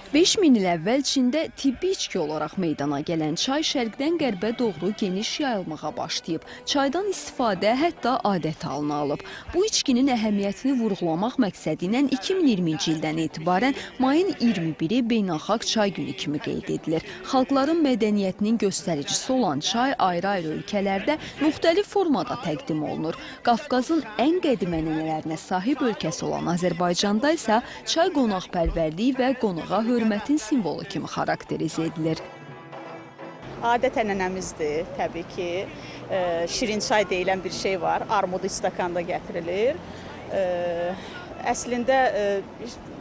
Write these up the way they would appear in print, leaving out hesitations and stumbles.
5000 il əvvəl Çində tibbi içki olaraq meydana gələn çay şərqdən qərbə doğru geniş yayılmağa başlayıb. Çaydan istifadə hətta adət halına alıb. Bu içkinin əhəmiyyətini vurğulamaq məqsədi ilə 2020-ci ildən etibarən mayın 21-i Beynəlxalq Çay Günü kimi qeyd edilir. Xalqların mədəniyyətinin göstəricisi olan çay ayrı-ayrı ölkələrdə müxtəlif formada təqdim olunur. Qafqazın ən qədim ənənələrinə sahib ölkəsi olan Azərbaycanda isə çay qonaqpərvərliyi və qonağa hörmətin simvolu kimi xarakterizə edilir. Adət ənənəmizdir təbii ki. Şirin çay deyilən bir şey var. Armudu istakanda gətirilir. Əslində,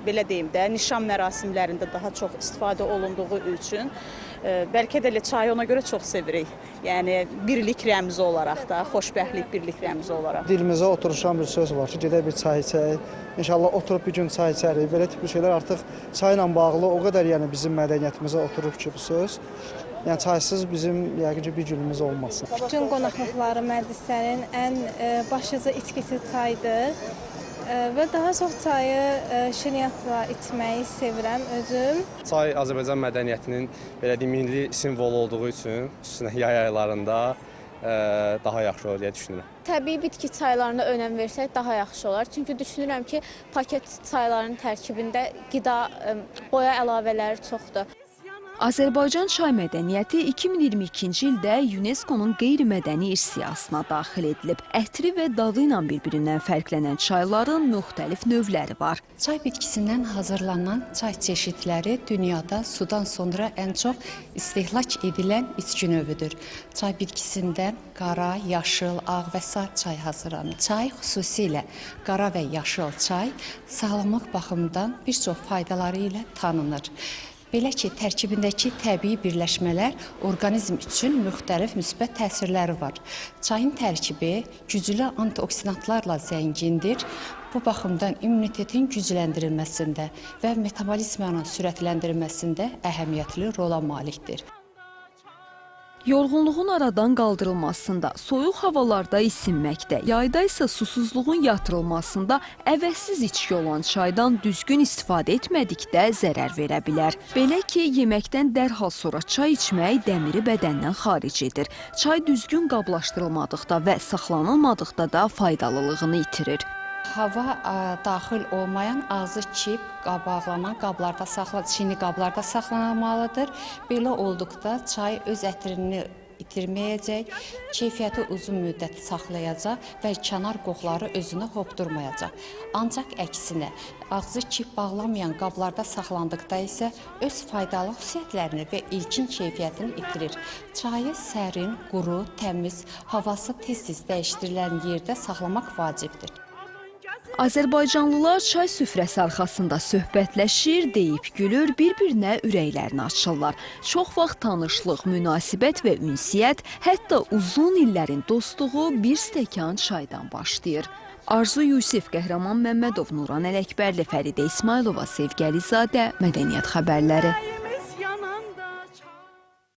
belə deyim də, nişan mərasimlərində daha çox istifadə olunduğu üçün bəlkə də çayı ona görə çox sevirik. Yəni, birlik rəmzi olaraq da, xoşbəxtlik birlik rəmzi olaraq. Dilimizə oturuşan bir söz var ki, gedək bir çay içək. İnşallah oturub bir gün çay içərik. Belə tip bir şeylər artıq çayla bağlı o qədər bizim mədəniyyətimizə oturub ki, bu söz. Yəni, çaysız bizim yəqin ki, bir günümüz olmasın. Bütün qonaqlıqları məclislərin ən başlıca içkisi çaydır. Və daha çox çayı şirniyyatla içməyi sevirəm özüm. Çay Azərbaycan mədəniyyətinin belə deyim, milli simvolu olduğu üçün, xüsusən yay aylarında daha yaxşı olur deyə düşünürəm. Təbii bitki çaylarına önəm versək daha yaxşı olar. Çünki düşünürəm ki, paket çayların tərkibində qida, boya əlavələri çoxdur. Azərbaycan çay mədəniyyəti 2022-ci ildə UNESCO-nun qeyri-mədəni irs siyahısına daxil edilib. Ətri və dadı ilə bir-birindən fərqlənən çayların müxtəlif növləri var. Çay bitkisindən hazırlanan çay çeşidləri dünyada sudan sonra ən çox istehlak edilən içki növüdür. Çay bitkisindən qara, yaşıl, ağ və sarı çay hazırlanır. Çay xüsusilə qara və yaşıl çay sağlamlıq baxımından bir çox faydaları ilə tanınır. Belə ki, tərkibindəki təbii birləşmələr orqanizm üçün müxtəlif müsbət təsirləri var. Çayın tərkibi güclü antioksidantlarla zəngindir. Bu baxımdan immunitetin gücləndirilməsində və metabolizmanın sürətləndirilməsində əhəmiyyətli rola malikdir. Yorğunluğun aradan qaldırılmasında, soyuq havalarda isinməkdə, yayda isə susuzluğun yatırılmasında əvəzsiz içki olan çaydan düzgün istifadə etmədikdə zərər verə bilər. Belə ki, yeməkdən dərhal sonra çay içmək dəmiri bədəndən xaric edir. Çay düzgün qablaşdırılmadıqda və saxlanılmadıqda da faydalılığını itirir. Hava daxil olmayan ağzı kip, qabaqlanan qablarda çini qablarda saxlanılmalıdır. Belə olduqda çay öz ətrini itirməyəcək, keyfiyyəti uzun müddət saxlayacaq və kənar qoxları özünü hopdurmayacaq. Ancaq əksinə, ağzı kip bağlamayan qablarda saxlandıqda isə öz faydalı xüsusiyyətlərini və ilkin keyfiyyətini itirir. Çayı sərin, quru, təmiz, havası tez-tez dəyişdirilən yerdə saxlamaq vacibdir. Azərbaycanlılar çay süfrəsi arxasında söhbətləşir, deyib gülür, bir-birinə ürəklərini açırlar. Çox vaxt tanışlıq, münasibət və ünsiyyət, hətta uzun illərin dostluğu bir stəkan çaydan başlayır. Arzu Yusif, Qəhrəman Məmmədov, Nuran Ələkbərli, Fəridə İsmailova, Sevgi Əlizadə, Mədəniyyət xəbərləri.